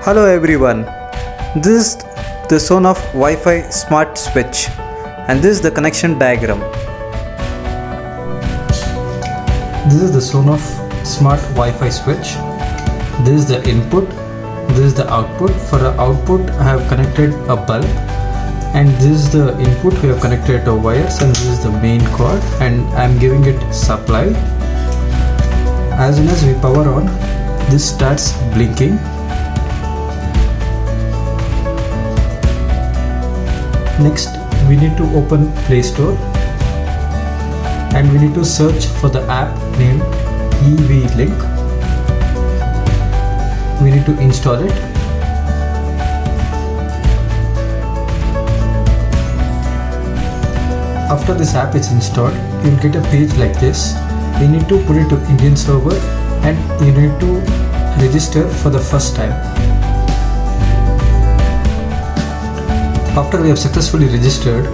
Hello everyone, this is the zone of Wi-Fi smart switch and this is the connection diagram. This is the zone of smart Wi-Fi switch. This is the input, this is the output. For the output I have connected a bulb and this is the input we have connected the wires and this is the main cord and I am giving it supply. As soon as we power on, this starts blinking. Next, we need to open Play Store and we need to search for the app named EV-Link. We need to install it. After this app is installed, you will get a page like this. You need to put it to Indian server and you need to register for the first time. After we have successfully registered,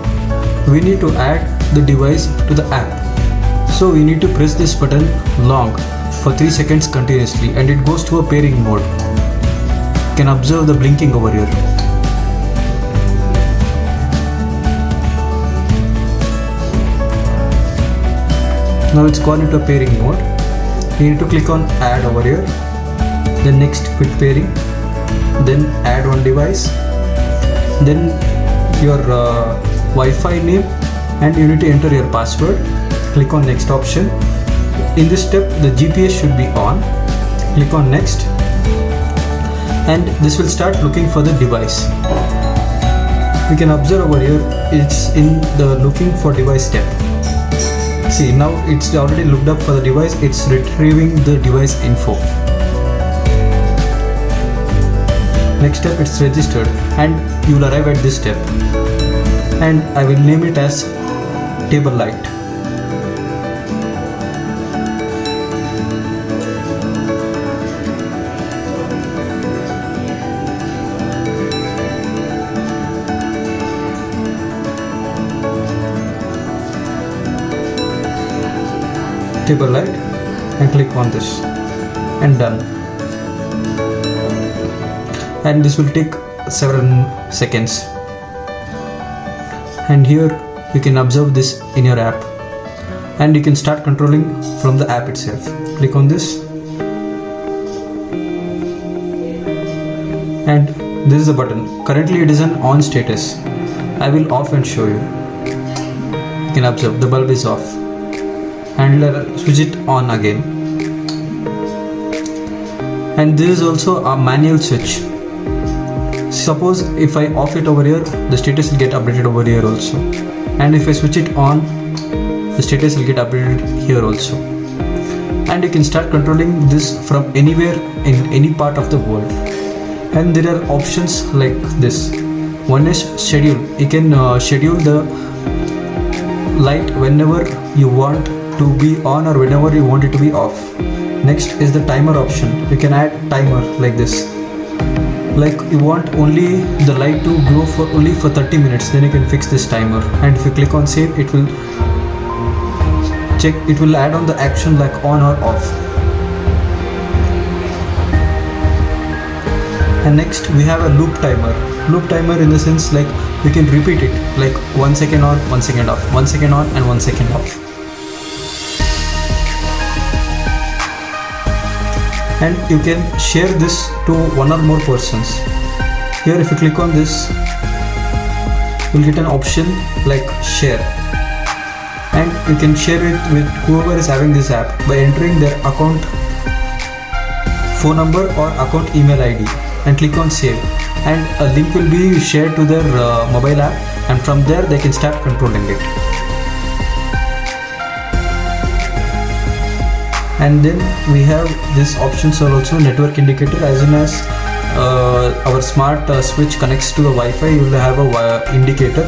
we need to add the device to the app. So we need to press this button long for 3 seconds continuously and it goes to a pairing mode. You can observe the blinking over here. Now it's gone into a pairing mode. You need to click on add over here. Then next quit pairing. Then add one device. Then your Wi-Fi name and you need to enter your password. Click on next option. In this step the GPS should be on. Click on next and this will start looking for the device. We can observe over here it's in the looking for device step. See, now it's already looked up for the device, it's retrieving the device info. Next step, it's registered and you will arrive at this step and I will name it as table light. Table light and click on this and done. And this will take several seconds and here you can observe this in your app and you can start controlling from the app itself. Click on this and this is the button. Currently it is an on status. I will off and show you. You can observe the bulb is off and switch it on again. And this is also a manual switch. Suppose if I off it over here, the status will get updated over here also. And if I switch it on, the status will get updated here also. And you can start controlling this from anywhere in any part of the world. And there are options like this. One is schedule. You can schedule the light whenever you want to be on or whenever you want it to be off. Next is the timer option. You can add timer like this. Like you want only the light to glow for only for 30 minutes, then you can fix this timer. And if you click on save, it will check, it will add on the action like on or off. And next we have a loop timer. Loop timer in the sense like you can repeat it like 1 second on, 1 second off, 1 second on and 1 second off. And you can share this to one or more persons. Here if you click on this, you'll get an option like share. And you can share it with whoever is having this app by entering their account phone number or account email ID and click on save. And a link will be shared to their mobile app and from there they can start controlling it. And then we have this options are also network indicator. As soon as our smart switch connects to the Wi-Fi, you will have a indicator.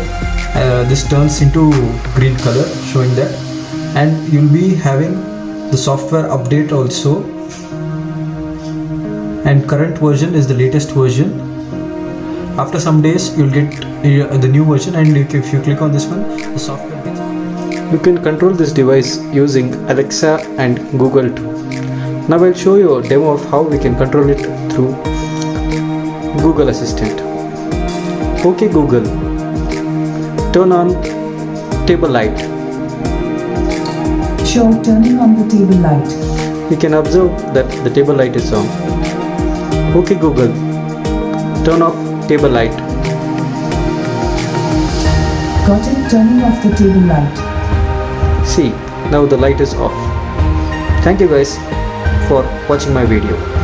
This turns into green color showing that, and you'll be having the software update also. And current version is the latest version. After some days you'll get the new version, and if you click on this one, the software gets. You can control this device using Alexa and Google too. Now I'll show you a demo of how we can control it through Google Assistant. Okay Google, turn on table light. Sure, turning on the table light. You can observe that the table light is on. Okay Google, turn off table light. Got it, turning off the table light. See, now the light is off. Thank you guys for watching my video.